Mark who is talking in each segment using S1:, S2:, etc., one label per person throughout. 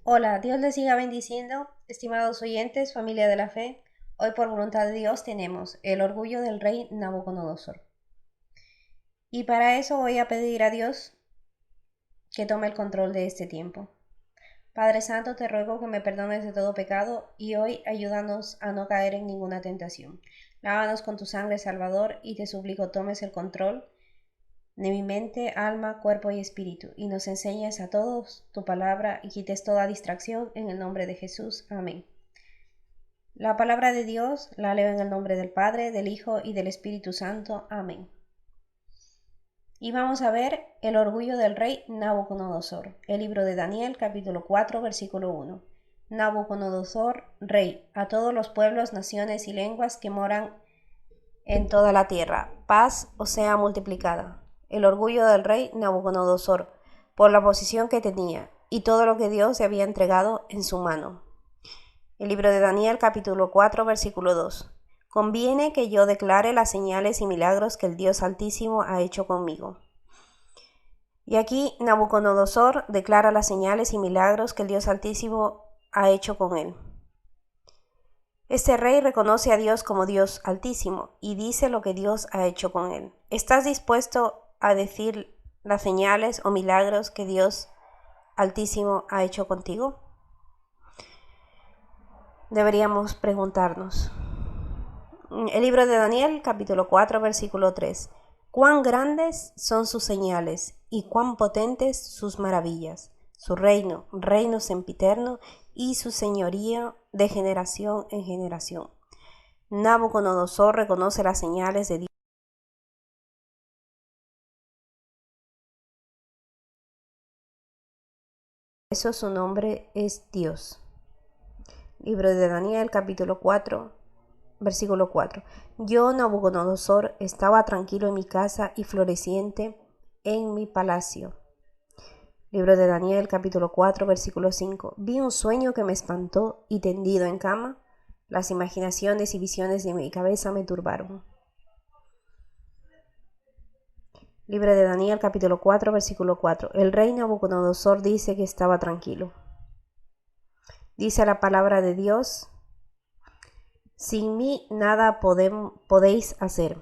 S1: Hola, Dios les siga bendiciendo, estimados oyentes, familia de la fe. Hoy por voluntad de Dios tenemos el orgullo del rey Nabucodonosor. Y para eso voy a pedir a Dios que tome el control de este tiempo. Padre Santo, te ruego que me perdones de todo pecado y hoy ayúdanos a no caer en ninguna tentación. Lávanos con tu sangre, Salvador, y te suplico tomes el control de mi mente, alma, cuerpo y espíritu, y nos enseñes a todos tu palabra y quites toda distracción en el nombre de Jesús. Amén. La palabra de Dios la leo en el nombre del Padre, del Hijo y del Espíritu Santo. Amén. Y vamos a ver el orgullo del rey Nabucodonosor. El libro de Daniel, capítulo 4, versículo 1. Nabucodonosor, rey, a todos los pueblos, naciones y lenguas que moran en toda la tierra, paz os sea multiplicada. El orgullo del rey Nabucodonosor, por la posición que tenía, y todo lo que Dios le había entregado en su mano. El libro de Daniel, capítulo 4, versículo 2. Conviene que yo declare las señales y milagros que el Dios Altísimo ha hecho conmigo. Y aquí Nabucodonosor declara las señales y milagros que el Dios Altísimo ha hecho con él. Este rey reconoce a Dios como Dios Altísimo y dice lo que Dios ha hecho con él. ¿Estás dispuesto a decir las señales o milagros que Dios Altísimo ha hecho contigo? Deberíamos preguntarnos. El libro de Daniel, capítulo 4, versículo 3. Cuán grandes son sus señales y cuán potentes sus maravillas. Su reino, reino sempiterno, y su señoría de generación en generación. Nabucodonosor reconoce las señales de Dios. Por eso su nombre es Dios. Libro de Daniel, capítulo 4, versículo 4. Yo, Nabucodonosor, estaba tranquilo en mi casa y floreciente en mi palacio. Libro de Daniel, capítulo 4, versículo 5. Vi un sueño que me espantó y tendido en cama, las imaginaciones y visiones de mi cabeza me turbaron. Libro de Daniel, capítulo 4, versículo 4. El rey Nabucodonosor dice que estaba tranquilo. Dice la palabra de Dios: sin mí nada podéis hacer.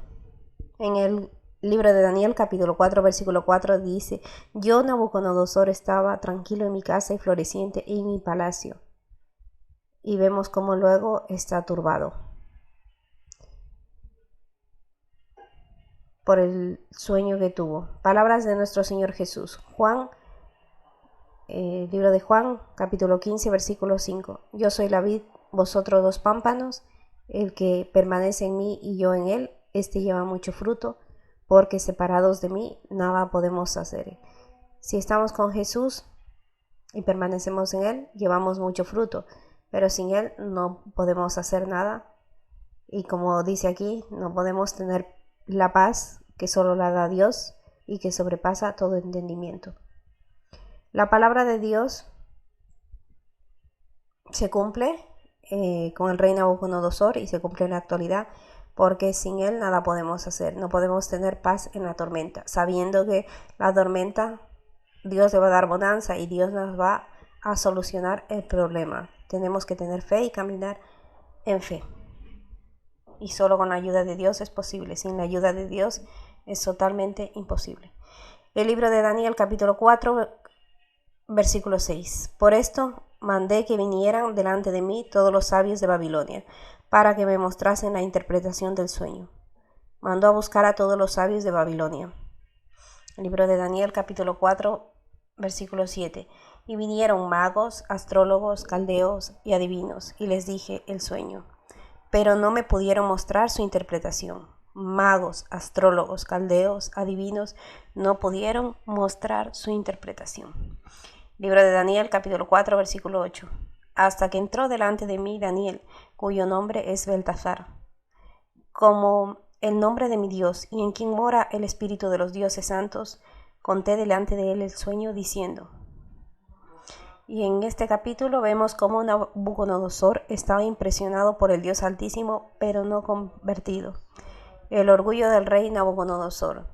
S1: En el libro de Daniel, capítulo 4, versículo 4 dice: yo, Nabucodonosor, estaba tranquilo en mi casa y floreciente en mi palacio. Y vemos cómo luego está turbado por el sueño que tuvo. Palabras de nuestro Señor Jesús. Libro de Juan, capítulo 15, versículo 5. Yo soy la vid, vosotros los pámpanos. El que permanece en mí y yo en él, este lleva mucho fruto, porque separados de mí nada podemos hacer. Si estamos con Jesús y permanecemos en él, llevamos mucho fruto, pero sin él no podemos hacer nada. Y como dice aquí, no podemos tener la paz que solo la da Dios y que sobrepasa todo entendimiento. La palabra de Dios se cumple con el rey Nabucodonosor y se cumple en la actualidad, porque sin él nada podemos hacer. No podemos tener paz en la tormenta, sabiendo que la tormenta Dios le va a dar bonanza y Dios nos va a solucionar el problema. Tenemos que tener fe y caminar en fe. Y solo con la ayuda de Dios es posible. Sin la ayuda de Dios es totalmente imposible. El libro de Daniel, capítulo 4, versículo 6. Por esto mandé que vinieran delante de mí todos los sabios de Babilonia, para que me mostrasen la interpretación del sueño. Mandó a buscar a todos los sabios de Babilonia. El libro de Daniel, capítulo 4, versículo 7. Y vinieron magos, astrólogos, caldeos y adivinos, y les dije el sueño. Pero no me pudieron mostrar su interpretación. Magos, astrólogos, caldeos, adivinos, no pudieron mostrar su interpretación. Libro de Daniel, capítulo 4, versículo 8. Hasta que entró delante de mí Daniel, cuyo nombre es Beltasar, como el nombre de mi Dios, y en quien mora el Espíritu de los dioses santos, conté delante de él el sueño, diciendo. Y en este capítulo vemos cómo Nabucodonosor estaba impresionado por el Dios Altísimo, pero no convertido. El orgullo del rey Nabucodonosor.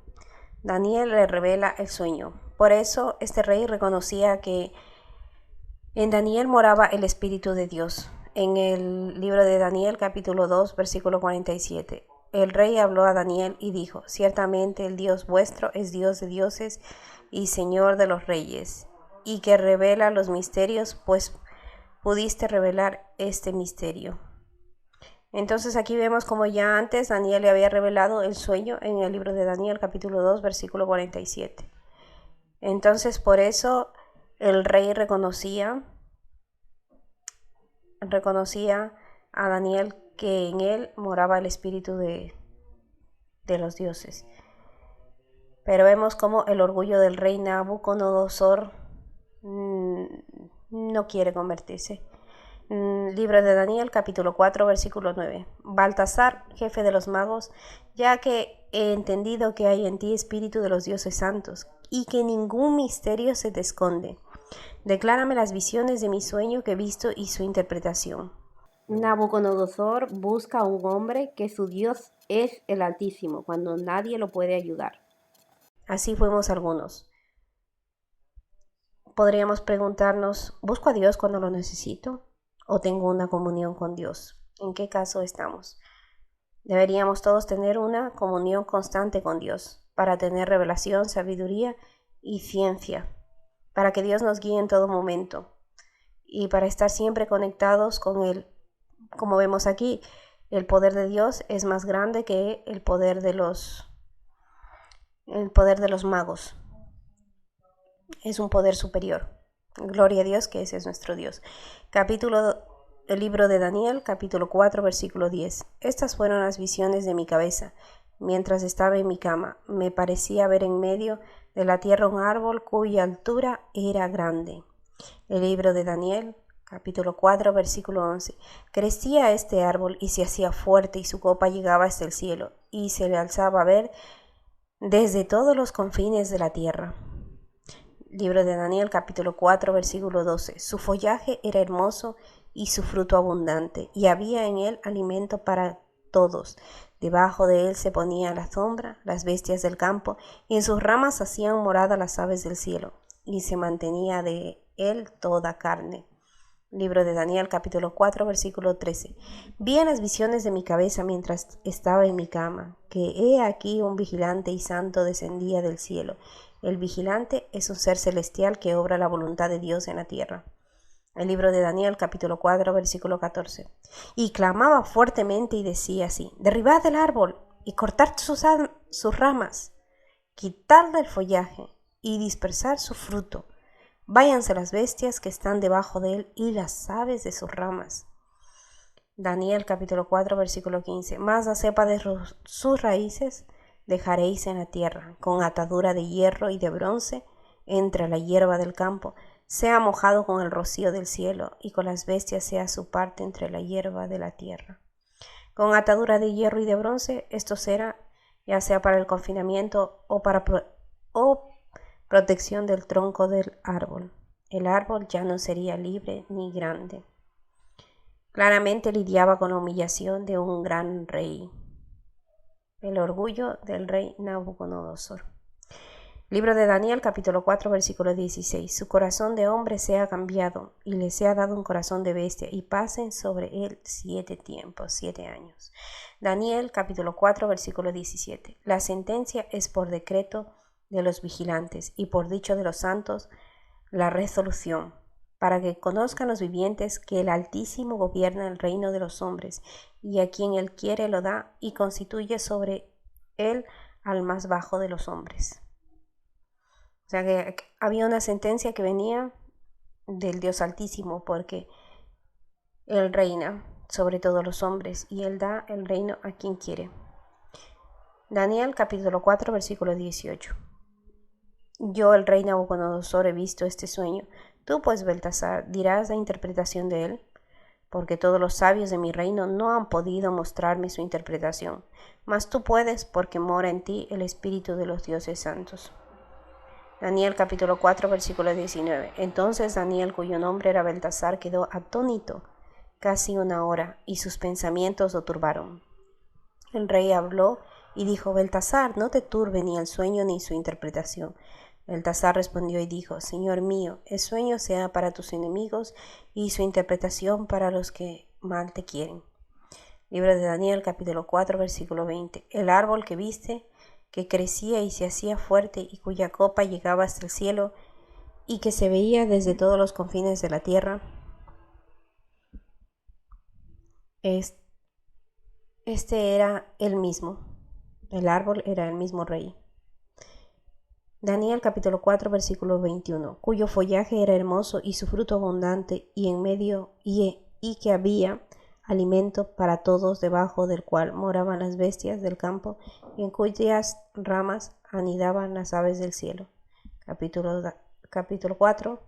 S1: Daniel le revela el sueño. Por eso este rey reconocía que En Daniel moraba el Espíritu de Dios. En el libro de Daniel, capítulo 2, versículo 47. El rey habló a Daniel y dijo: ciertamente el Dios vuestro es Dios de dioses y Señor de los reyes, y que revela los misterios, pues pudiste revelar este misterio. Entonces aquí vemos como ya antes Daniel le había revelado el sueño en el libro de Daniel, capítulo 2, versículo 47. Entonces por eso el rey reconocía a Daniel que en él moraba el espíritu de los dioses. Pero vemos como el orgullo del rey Nabucodonosor no quiere convertirse. Libro de Daniel, capítulo 4, versículo 9. Baltasar, jefe de los magos, ya que he entendido que hay en ti espíritu de los dioses santos, y que ningún misterio se te esconde. Declárame las visiones de mi sueño que he visto y su interpretación. Nabucodonosor busca a un hombre que su Dios es el Altísimo, cuando nadie lo puede ayudar. Así fuimos algunos. Podríamos preguntarnos, ¿busco a Dios cuando lo necesito? ¿O tengo una comunión con Dios? ¿En qué caso estamos? Deberíamos todos tener una comunión constante con Dios, para tener revelación, sabiduría y ciencia, para que Dios nos guíe en todo momento y para estar siempre conectados con Él. Como vemos aquí, el poder de Dios es más grande que el poder de los magos. Es un poder superior. Gloria a Dios, que ese es nuestro Dios. El libro de Daniel, capítulo 4, versículo 10. Estas fueron las visiones de mi cabeza. Mientras estaba en mi cama, me parecía ver en medio de la tierra un árbol cuya altura era grande. El libro de Daniel, capítulo 4, versículo 11. Crecía este árbol y se hacía fuerte, y su copa llegaba hasta el cielo, y se le alzaba a ver desde todos los confines de la tierra. Libro de Daniel, capítulo 4, versículo 12. Su follaje era hermoso y su fruto abundante, y había en él alimento para todos. Debajo de él se ponía la sombra, las bestias del campo, y en sus ramas hacían morada las aves del cielo, y se mantenía de él toda carne. Libro de Daniel, capítulo 4, versículo 13. Vi en las visiones de mi cabeza mientras estaba en mi cama, que he aquí un vigilante y santo descendía del cielo. El vigilante es un ser celestial que obra la voluntad de Dios en la tierra. El libro de Daniel, capítulo 4, versículo 14. Y clamaba fuertemente y decía así: derribad el árbol y cortad sus ramas, quitadle el follaje y dispersar su fruto. Váyanse las bestias que están debajo de él y las aves de sus ramas. Daniel capítulo 4 versículo 15. Mas la cepa de sus raíces dejaréis en la tierra, con atadura de hierro y de bronce entre la hierba del campo, sea mojado con el rocío del cielo, y con las bestias sea su parte entre la hierba de la tierra. Con atadura de hierro y de bronce, esto será ya sea para el confinamiento o para protección del tronco del árbol. El árbol ya no sería libre ni grande. Claramente lidiaba con la humillación de un gran rey. El orgullo del rey Nabucodonosor. Libro de Daniel, capítulo 4, versículo 16. Su corazón de hombre sea cambiado, y le sea dado un corazón de bestia, y pasen sobre él 7 tiempos, 7 años. Daniel, capítulo 4, versículo 17. La sentencia es por decreto de los vigilantes, y por dicho de los santos la resolución, para que conozcan los vivientes que el Altísimo gobierna el reino de los hombres, y a quien él quiere lo da, y constituye sobre él al más bajo de los hombres. O sea que había una sentencia que venía del Dios Altísimo, porque él reina sobre todos los hombres y él da el reino a quien quiere. Daniel capítulo 4 versículo 18. Yo, el rey Nabucodonosor, he visto este sueño. Tú, pues, Baltasar, dirás la interpretación de él, porque todos los sabios de mi reino no han podido mostrarme su interpretación, mas tú puedes, porque mora en ti el espíritu de los dioses santos. Daniel capítulo 4 versículo 19. Entonces Daniel, cuyo nombre era Baltasar, quedó atónito casi una hora, y sus pensamientos lo turbaron. El rey habló y dijo: Baltasar, no te turbe ni el sueño ni su interpretación. Belsasar respondió y dijo: Señor mío, el sueño sea para tus enemigos y su interpretación para los que mal te quieren. Libro de Daniel, capítulo 4, versículo 20. El árbol que viste, que crecía y se hacía fuerte y cuya copa llegaba hasta el cielo y que se veía desde todos los confines de la tierra, este era el mismo. El árbol era el mismo rey. Daniel capítulo 4 versículo 21, cuyo follaje era hermoso y su fruto abundante, y en medio y que había alimento para todos, debajo del cual moraban las bestias del campo, y en cuyas ramas anidaban las aves del cielo. Capítulo 4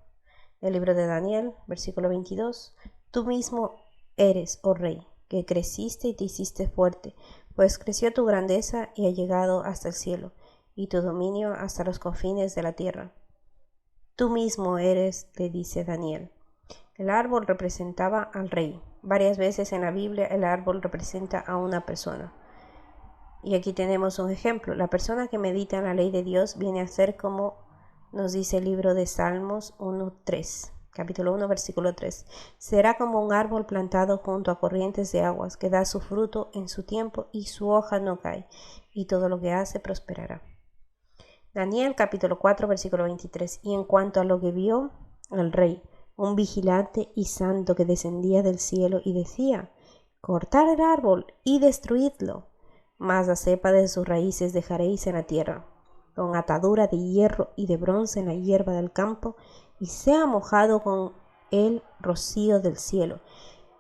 S1: del libro de Daniel, versículo 22, tú mismo eres, oh rey, que creciste y te hiciste fuerte, pues creció tu grandeza y ha llegado hasta el cielo, y tu dominio hasta los confines de la tierra. Tú mismo eres, le dice Daniel. El árbol representaba al rey. Varias veces en la Biblia el árbol representa a una persona. Y aquí tenemos un ejemplo. La persona que medita en la ley de Dios viene a ser como nos dice el libro de Salmos 1:3. Capítulo 1, versículo 3. Será como un árbol plantado junto a corrientes de aguas, que da su fruto en su tiempo y su hoja no cae, y todo lo que hace prosperará. Daniel capítulo 4 versículo 23. Y en cuanto a lo que vio el rey, un vigilante y santo que descendía del cielo y decía: cortad el árbol y destruidlo, mas la cepa de sus raíces dejaréis en la tierra, con atadura de hierro y de bronce en la hierba del campo, y sea mojado con el rocío del cielo,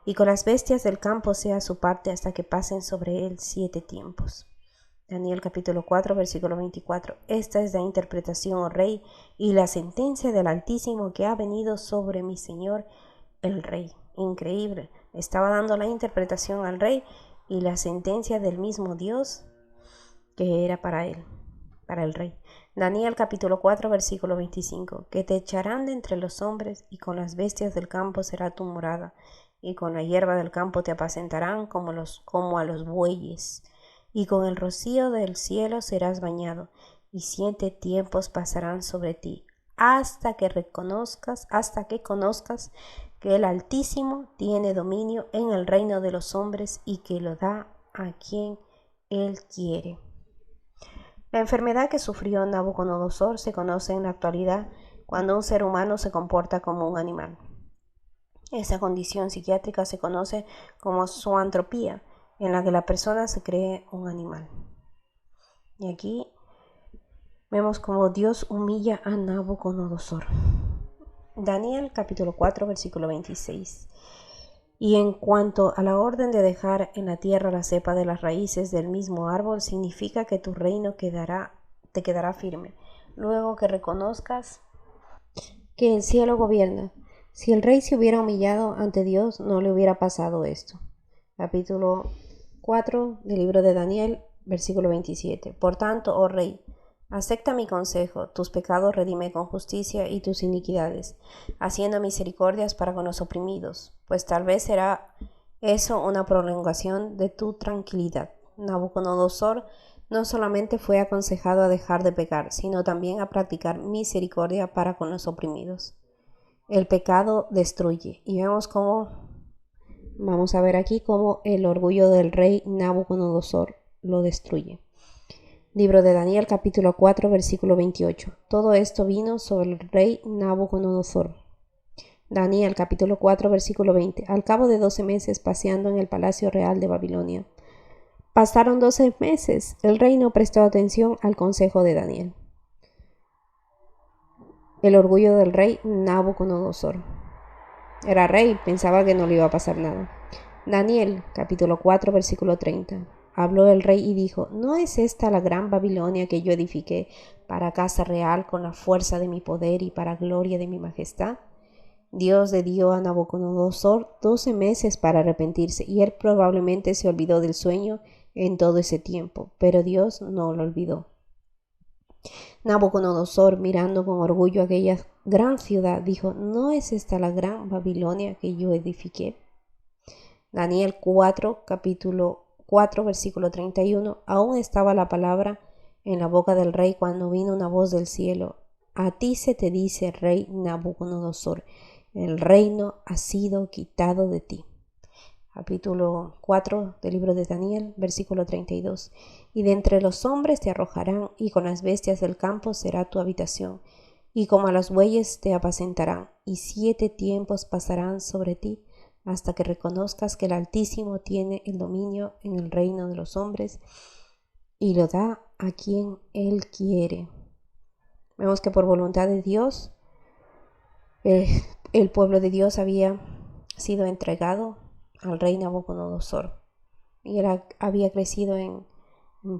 S1: y con las bestias del campo sea su parte hasta que pasen sobre él 7 tiempos. Daniel capítulo 4 versículo 24. Esta es la interpretación, oh rey, y la sentencia del Altísimo que ha venido sobre mi señor el rey. Increíble. Estaba dando la interpretación al rey y la sentencia del mismo Dios que era para él, para el rey. Daniel capítulo 4 versículo 25. Que te echarán de entre los hombres, y con las bestias del campo será tu morada, y con la hierba del campo te apacentarán como a los bueyes. Y con el rocío del cielo serás bañado, y 7 tiempos pasarán sobre ti, hasta que conozcas que el Altísimo tiene dominio en el reino de los hombres y que lo da a quien él quiere. La enfermedad que sufrió Nabucodonosor se conoce en la actualidad cuando un ser humano se comporta como un animal. Esta condición psiquiátrica se conoce como zoantropía, en la que la persona se cree un animal. Y aquí vemos cómo Dios humilla a Nabucodonosor. Daniel capítulo 4 versículo 26. Y en cuanto a la orden de dejar en la tierra la cepa de las raíces del mismo árbol, significa que tu reino te quedará firme, luego que reconozcas que el cielo gobierna. Si el rey se hubiera humillado ante Dios, no le hubiera pasado esto. Capítulo 4 del libro de Daniel, versículo 27. Por tanto, oh rey, acepta mi consejo, tus pecados redime con justicia y tus iniquidades, haciendo misericordias para con los oprimidos, pues tal vez será eso una prolongación de tu tranquilidad. Nabucodonosor no solamente fue aconsejado a dejar de pecar, sino también a practicar misericordia para con los oprimidos. El pecado destruye, y vamos a ver aquí cómo el orgullo del rey Nabucodonosor lo destruye. Libro de Daniel capítulo 4 versículo 28. Todo esto vino sobre el rey Nabucodonosor. Daniel capítulo 4 versículo 20. Al cabo de 12 meses paseando en el palacio real de Babilonia. Pasaron 12 meses. El rey no prestó atención al consejo de Daniel. El orgullo del rey Nabucodonosor. Era rey, pensaba que no le iba a pasar nada. Daniel capítulo 4 versículo 30. Habló el rey y dijo: ¿no es esta la gran Babilonia que yo edifiqué para casa real con la fuerza de mi poder y para gloria de mi majestad? Dios le dio a Nabucodonosor 12 meses para arrepentirse, y él probablemente se olvidó del sueño en todo ese tiempo, pero Dios no lo olvidó. Nabucodonosor, mirando con orgullo aquella gran ciudad, dijo: ¿no es esta la gran Babilonia que yo edifiqué? Daniel 4, capítulo 4, versículo 31. Aún estaba la palabra en la boca del rey cuando vino una voz del cielo
S2: a ti se te dice, rey Nabucodonosor, el reino ha sido quitado de ti. Capítulo 4 del libro de Daniel, versículo 32. Y de entre los hombres te arrojarán, y con las bestias del campo será tu habitación, y como a los bueyes te apacentarán, y 7 tiempos pasarán sobre ti, hasta que reconozcas que el Altísimo tiene el dominio en el reino de los hombres, y lo da a quien Él quiere. Vemos que por voluntad de Dios, el pueblo de Dios había sido entregado al rey Nabucodonosor, y él había crecido en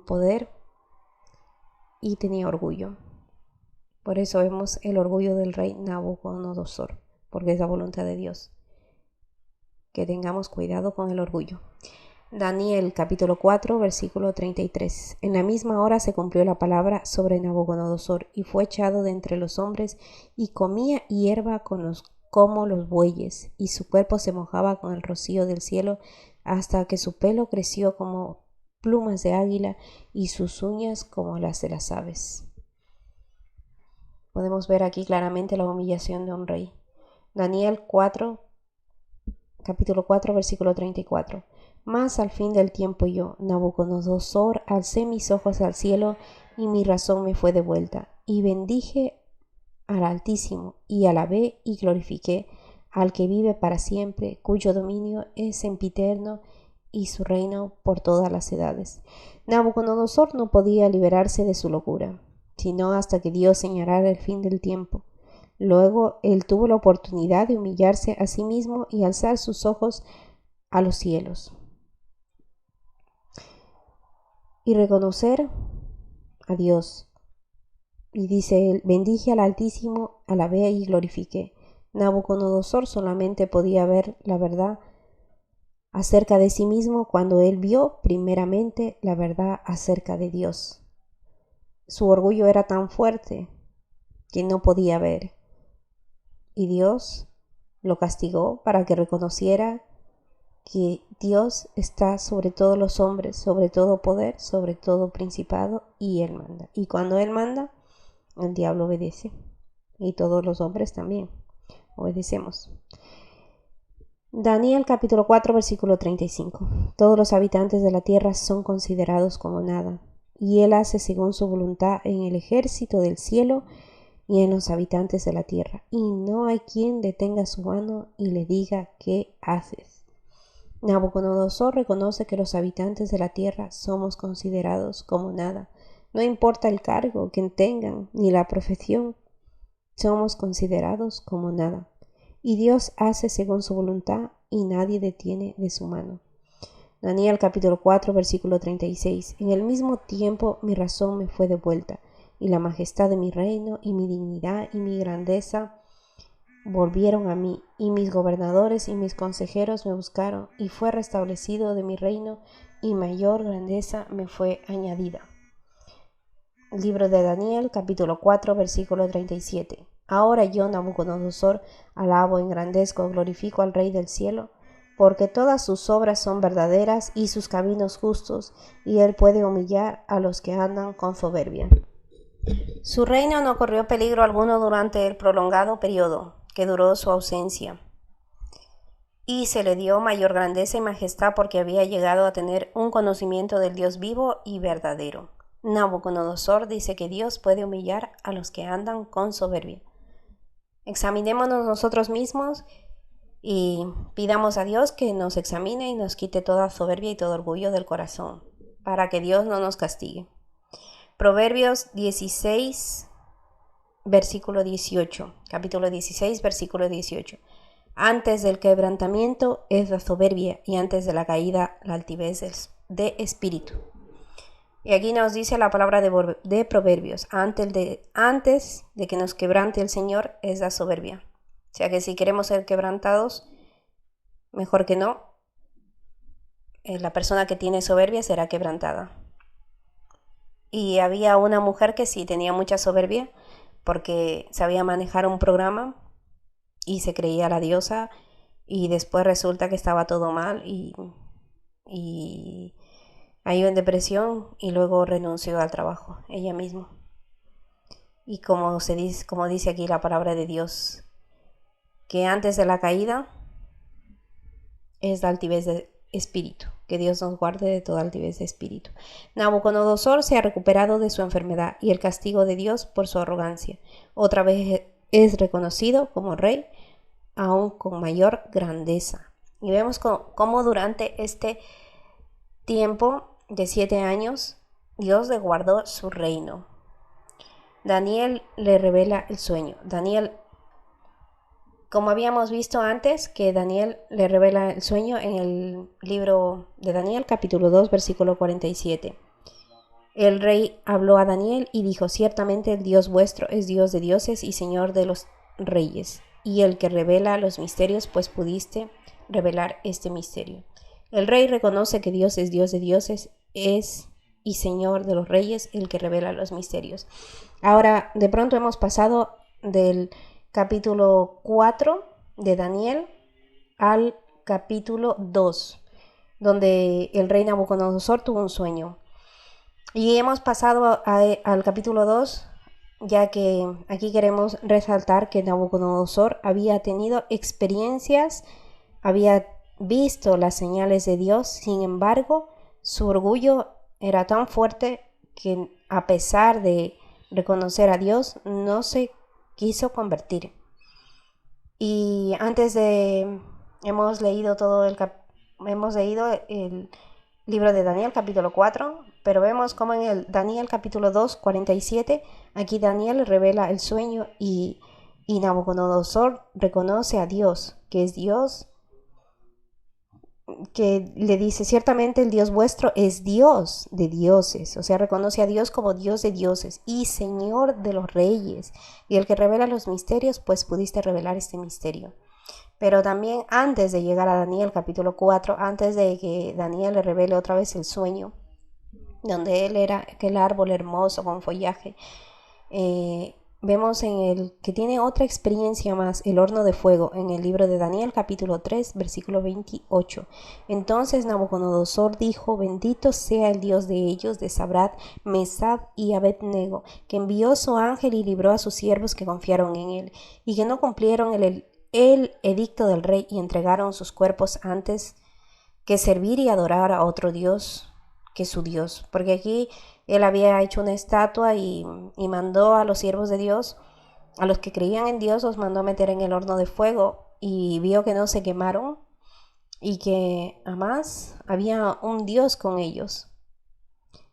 S2: poder y tenía orgullo. Por eso vemos el orgullo del rey Nabucodonosor, porque es la voluntad de Dios. Que tengamos cuidado con el orgullo. Daniel capítulo 4 versículo 33. En la misma hora se cumplió la palabra sobre Nabucodonosor, y fue echado de entre los hombres, y comía hierba como los bueyes, y su cuerpo se mojaba con el rocío del cielo, hasta que su pelo creció como plumas de águila, y sus uñas como las de las aves. Podemos ver aquí claramente la humillación de un rey. Daniel 4, capítulo 4, versículo 34. Mas al fin del tiempo yo, Nabucodonosor, alcé mis ojos al cielo, y mi razón me fue devuelta, y bendije al Altísimo, y alabé y glorifiqué al que vive para siempre, cuyo dominio es sempiterno, y su reino por todas las edades. Nabucodonosor no podía liberarse de su locura, sino hasta que Dios señalara el fin del tiempo. Luego él tuvo la oportunidad de humillarse a sí mismo y alzar sus ojos a los cielos y reconocer a Dios. Y dice él, bendije al Altísimo, alabé y glorifiqué. Nabucodonosor solamente podía ver la verdad acerca de sí mismo cuando él vio primeramente la verdad acerca de Dios. Su orgullo era tan fuerte que no podía ver, y Dios lo castigó para que reconociera que Dios está sobre todos los hombres, sobre todo poder, sobre todo principado, y Él manda. Y cuando Él manda, el diablo obedece, y todos los hombres también obedecemos. Daniel capítulo 4 versículo 35. Todos los habitantes de la tierra son considerados como nada, y Él hace según su voluntad en el ejército del cielo y en los habitantes de la tierra, y no hay quien detenga su mano y le diga ¿qué haces? Nabucodonosor reconoce que los habitantes de la tierra somos considerados como nada. No importa el cargo que tengan ni la profesión, somos considerados como nada. Y Dios hace según su voluntad y nadie detiene de su mano. Daniel capítulo 4 versículo 36. En el mismo tiempo mi razón me fue devuelta, y la majestad de mi reino y mi dignidad y mi grandeza volvieron a mí, y mis gobernadores y mis consejeros me buscaron, y fue restablecido de mi reino, y mayor grandeza me fue añadida. Libro de Daniel, capítulo 4, versículo 37. Ahora yo, Nabucodonosor, alabo, engrandezco, glorifico al Rey del cielo, porque todas sus obras son verdaderas y sus caminos justos, y él puede humillar a los que andan con soberbia. Su reino no corrió peligro alguno durante el prolongado periodo que duró su ausencia, y se le dio mayor grandeza y majestad porque había llegado a tener un conocimiento del Dios vivo y verdadero. Nabucodonosor dice que Dios puede humillar a los que andan con soberbia. Examinémonos nosotros mismos y pidamos a Dios que nos examine y nos quite toda soberbia y todo orgullo del corazón, para que Dios no nos castigue. Proverbios 16, versículo 18. Capítulo 16, versículo 18. Antes del quebrantamiento es la soberbia, y antes de la caída la altivez de espíritu. Y aquí nos dice la palabra de Proverbios, antes de que nos quebrante el Señor es la soberbia. O sea que si queremos ser quebrantados, mejor que no. La persona que tiene soberbia será quebrantada. Y había una mujer que sí tenía mucha soberbia porque sabía manejar un programa y se creía la diosa, y después resulta que estaba todo mal y cayó en depresión y luego renunció al trabajo ella misma.
S1: Y como dice aquí la palabra de Dios, que antes de la caída es la altivez de espíritu. Que Dios nos guarde de toda altivez de espíritu. Nabucodonosor se ha recuperado de su enfermedad y el castigo de Dios por su arrogancia. Otra vez es reconocido como rey, aún con mayor grandeza. Y vemos cómo durante este tiempo de 7 años, Dios le guardó su reino. Daniel le revela el sueño. Daniel, como habíamos visto antes, que Daniel le revela el sueño en el libro de Daniel, capítulo 2, versículo 47. El rey habló a Daniel y dijo: ciertamente el Dios vuestro es Dios de dioses y Señor de los reyes, y el que revela los misterios, pues pudiste revelar este misterio. El rey reconoce que Dios es Dios de dioses, es y Señor de los reyes, el que revela los misterios. Ahora, de pronto hemos pasado del capítulo 4 de Daniel al capítulo 2, donde el rey Nabucodonosor tuvo un sueño. Y hemos pasado al capítulo 2, ya que aquí queremos resaltar que Nabucodonosor había tenido experiencias, había visto las señales de Dios. Sin embargo, su orgullo era tan fuerte que, a pesar de reconocer a Dios, no se quiso convertir. Y hemos leído el libro de Daniel, capítulo 4, pero vemos como en el Daniel, capítulo 2, 47, aquí Daniel revela el sueño y Nabucodonosor reconoce a Dios, que es Dios, que le dice: ciertamente el Dios vuestro es Dios de dioses. O sea, reconoce a Dios como Dios de dioses y Señor de los reyes, y el que revela los misterios, pues pudiste revelar este misterio. Pero también, antes de llegar a Daniel capítulo 4, antes de que Daniel le revele otra vez el sueño, donde él era aquel árbol hermoso con follaje, vemos en el que tiene otra experiencia más, el horno de fuego, en el libro de Daniel capítulo 3, versículo 28. Entonces Nabucodonosor dijo: bendito sea el Dios de ellos, de Sadrach, Mesach y Abednego, que envió su ángel y libró a sus siervos que confiaron en él, y que no cumplieron el edicto del rey y entregaron sus cuerpos antes que servir y adorar a otro Dios que su Dios. Porque aquí él había hecho una estatua y mandó a los siervos de Dios, a los que creían en Dios, los mandó a meter en el horno de fuego, y vio que no se quemaron y que además había un Dios con ellos,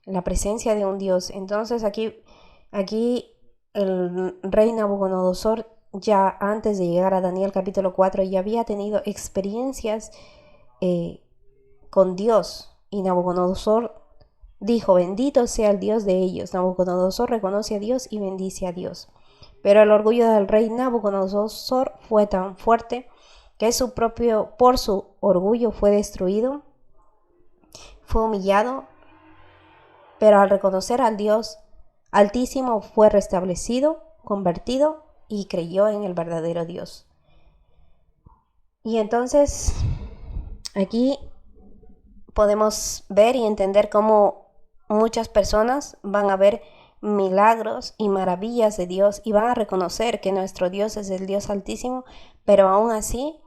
S1: la presencia de un Dios. Entonces aquí el rey Nabucodonosor, ya antes de llegar a Daniel capítulo 4, ya había tenido experiencias con Dios, y Nabucodonosor dijo: bendito sea el Dios de ellos. Nabucodonosor reconoce a Dios y bendice a Dios. Pero el orgullo del rey Nabucodonosor fue tan fuerte que por su orgullo fue destruido, fue humillado, pero al reconocer al Dios Altísimo fue restablecido, convertido y creyó en el verdadero Dios. Y entonces aquí podemos ver y entender cómo muchas personas van a ver milagros y maravillas de Dios y van a reconocer que nuestro Dios es el Dios Altísimo, pero aún así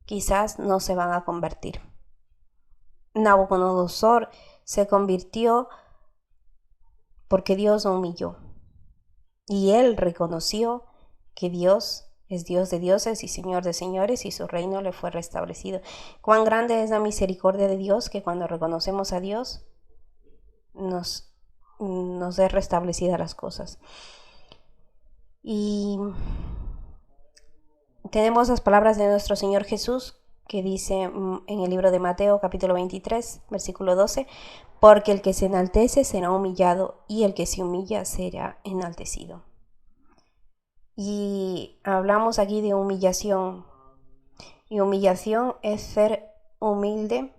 S1: quizás no se van a convertir. Nabucodonosor se convirtió porque Dios lo humilló, y él reconoció que Dios es Dios de dioses y Señor de señores, y su reino le fue restablecido. Cuán grande es la misericordia de Dios, que cuando reconocemos a Dios nos es restablecida las cosas. Y tenemos las palabras de nuestro Señor Jesús, que dice en el libro de Mateo capítulo 23, versículo 12: porque el que se enaltece será humillado, y el que se humilla será enaltecido. Y hablamos aquí de humillación, y humillación es ser humilde,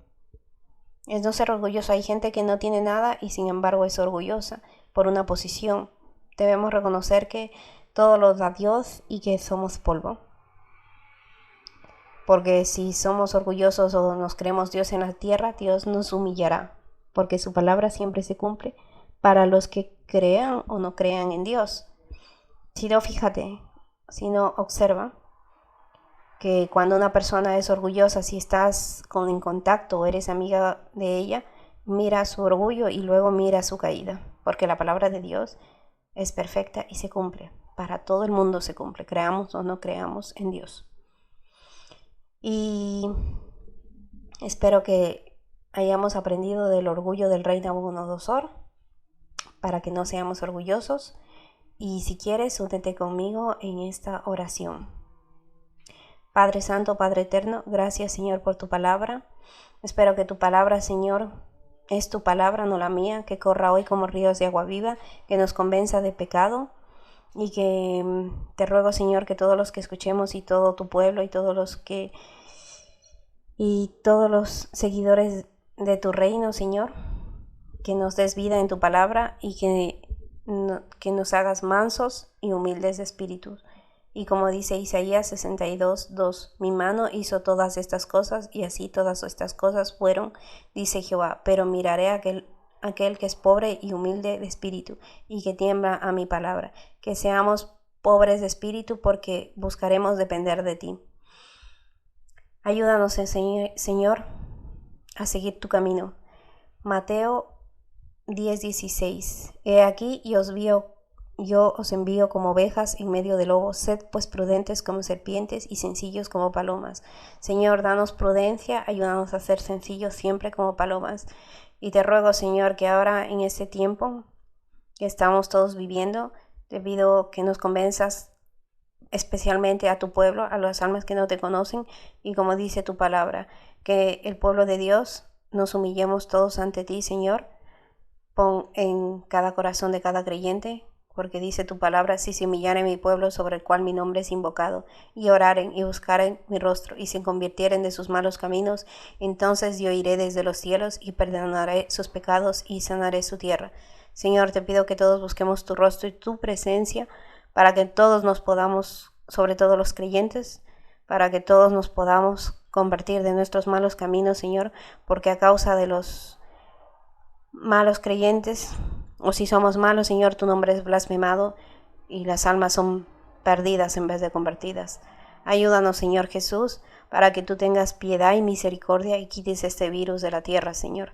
S1: es no ser orgulloso. Hay gente que no tiene nada y sin embargo es orgullosa por una posición. Debemos reconocer que todo lo da Dios y que somos polvo. Porque si somos orgullosos o nos creemos Dios en la tierra, Dios nos humillará, porque su palabra siempre se cumple para los que crean o no crean en Dios. sino fíjate, sino observa que cuando una persona es orgullosa, si estás en contacto o eres amiga de ella, mira su orgullo y luego mira su caída, porque la palabra de Dios es perfecta y se cumple. Para todo el mundo se cumple, creamos o no creamos en Dios. Y espero que hayamos aprendido del orgullo del rey Nabucodonosor, para que no seamos orgullosos. Y si quieres, únete conmigo en esta oración. Padre Santo, Padre Eterno, gracias, Señor, por tu palabra. Espero que tu palabra, Señor, es tu palabra, no la mía, que corra hoy como ríos de agua viva, que nos convenza de pecado. Y que te ruego, Señor, que todos los que escuchemos y todo tu pueblo y todos los seguidores de tu reino, Señor, que nos des vida en tu palabra y que nos hagas mansos y humildes de espíritu. Y como dice Isaías 62:2, mi mano hizo todas estas cosas y así todas estas cosas fueron, dice Jehová, pero miraré a aquel que es pobre y humilde de espíritu y que tiembla a mi palabra. Que seamos pobres de espíritu porque buscaremos depender de ti. Ayúdanos, Señor, a seguir tu camino. Mateo 10:16. He aquí yo os envío como ovejas en medio de lobos. Sed pues prudentes como serpientes y sencillos como palomas. Señor, danos prudencia, ayúdanos a ser sencillos siempre como palomas. Y te ruego, Señor, que ahora en este tiempo que estamos todos viviendo, te pido que nos convenzas especialmente a tu pueblo, a las almas que no te conocen, y como dice tu palabra, que el pueblo de Dios nos humillemos todos ante ti, Señor. Pon en cada corazón de cada creyente, porque dice tu palabra, si se humillare mi pueblo sobre el cual mi nombre es invocado, y oraren y buscaren mi rostro, y se convirtieren de sus malos caminos, entonces yo iré desde los cielos y perdonaré sus pecados y sanaré su tierra. Señor, te pido que todos busquemos tu rostro y tu presencia, para que todos nos podamos, sobre todo los creyentes, para que todos nos podamos convertir de nuestros malos caminos, Señor, porque a causa de los malos creyentes, o si somos malos, Señor, tu nombre es blasfemado y las almas son perdidas en vez de convertidas. Ayúdanos, Señor Jesús, para que tú tengas piedad y misericordia y quites este virus de la tierra, Señor.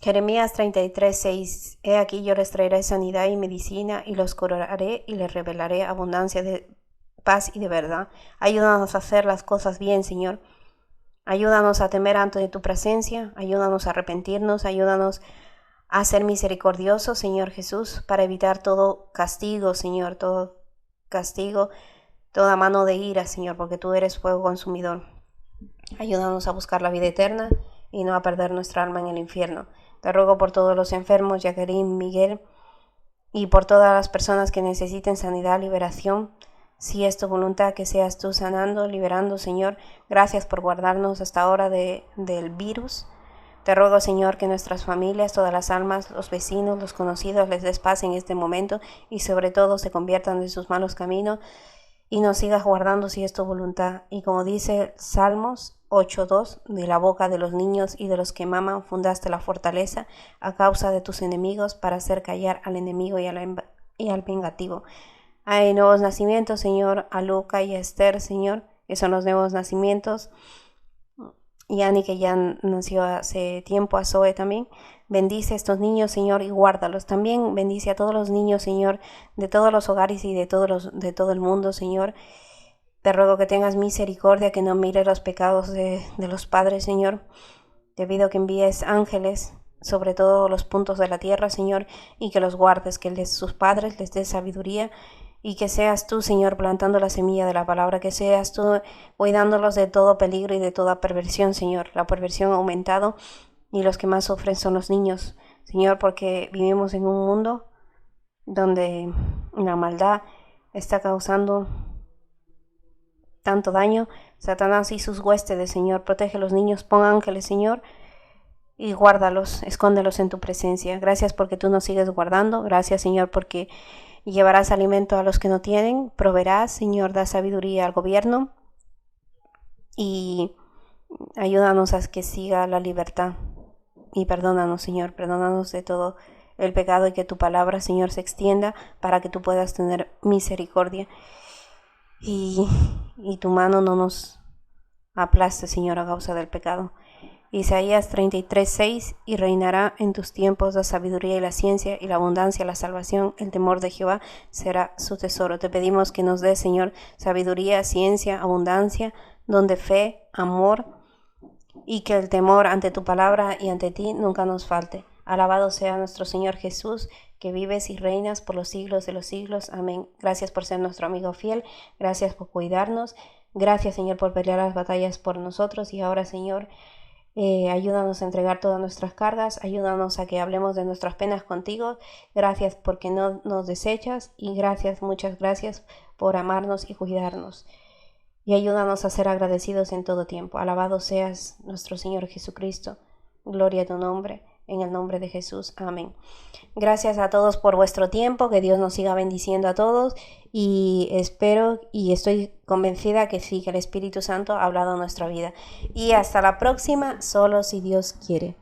S1: Jeremías 33:6. He aquí yo les traeré sanidad y medicina y los curaré y les revelaré abundancia de paz y de verdad. Ayúdanos a hacer las cosas bien, Señor. Ayúdanos a temer ante tu presencia, ayúdanos a arrepentirnos, ayúdanos a ser misericordiosos, Señor Jesús, para evitar todo castigo, Señor, todo castigo, toda mano de ira, Señor, porque tú eres fuego consumidor. Ayúdanos a buscar la vida eterna y no a perder nuestra alma en el infierno. Te ruego por todos los enfermos, Jacqueline, Miguel, y por todas las personas que necesiten sanidad, liberación. Si es tu voluntad que seas tú sanando, liberando, Señor, gracias por guardarnos hasta ahora del virus. Te ruego, Señor, que nuestras familias, todas las almas, los vecinos, los conocidos, les des paz en este momento y sobre todo se conviertan de sus malos caminos y nos sigas guardando si es tu voluntad. Y como dice Salmos 8:2, de la boca de los niños y de los que maman fundaste la fortaleza a causa de tus enemigos para hacer callar al enemigo y al vengativo. Hay nuevos nacimientos, Señor, a Luca y a Esther, Señor, que son los nuevos nacimientos. Y Ani, que ya nació hace tiempo, a Zoe también. Bendice a estos niños, Señor, y guárdalos. También bendice a todos los niños, Señor, de todos los hogares y de todo el mundo, Señor. Te ruego que tengas misericordia, que no mires los pecados de los padres, Señor. Te pido que envíes ángeles sobre todos los puntos de la tierra, Señor, y que los guardes, que sus padres les des sabiduría, y que seas tú, Señor, plantando la semilla de la palabra, que seas tú cuidándolos de todo peligro y de toda perversión, Señor. La perversión ha aumentado y los que más sufren son los niños, Señor, porque vivimos en un mundo donde la maldad está causando tanto daño. Satanás y sus huestes, Señor, protege a los niños, pon ángeles, Señor, y guárdalos, escóndelos en tu presencia. Gracias porque tú nos sigues guardando. Gracias, Señor, porque llevarás alimento a los que no tienen. Proveerás, Señor, da sabiduría al gobierno y ayúdanos a que siga la libertad. Y perdónanos, Señor, perdónanos de todo
S2: el pecado y que tu palabra, Señor, se extienda para que tú puedas tener misericordia y tu mano no nos aplaste, Señor, a causa del pecado. Isaías 33:6, y reinará en tus tiempos la sabiduría y la ciencia y la abundancia, la salvación, el temor de Jehová será su tesoro. Te pedimos que nos des, Señor, sabiduría, ciencia, abundancia, don de fe, amor, y que el temor ante tu palabra y ante ti nunca nos falte. Alabado sea nuestro Señor Jesús, que vives y reinas por los siglos de los siglos. Amén. Gracias por ser nuestro amigo fiel, gracias por cuidarnos, gracias, Señor, por pelear las batallas por nosotros. Y ahora, Señor, ayúdanos a entregar todas nuestras cargas, ayúdanos a que hablemos de nuestras penas contigo. Gracias porque no nos desechas, y gracias, muchas gracias por amarnos y cuidarnos. Y ayúdanos a ser agradecidos en todo tiempo. Alabado seas nuestro Señor Jesucristo. Gloria a tu nombre, en el nombre de Jesús. Amén. Gracias a todos por vuestro tiempo, que Dios nos siga bendiciendo a todos, y espero y estoy convencida que sí, que el Espíritu Santo ha hablado en nuestra vida. Y hasta la próxima, solo si Dios quiere.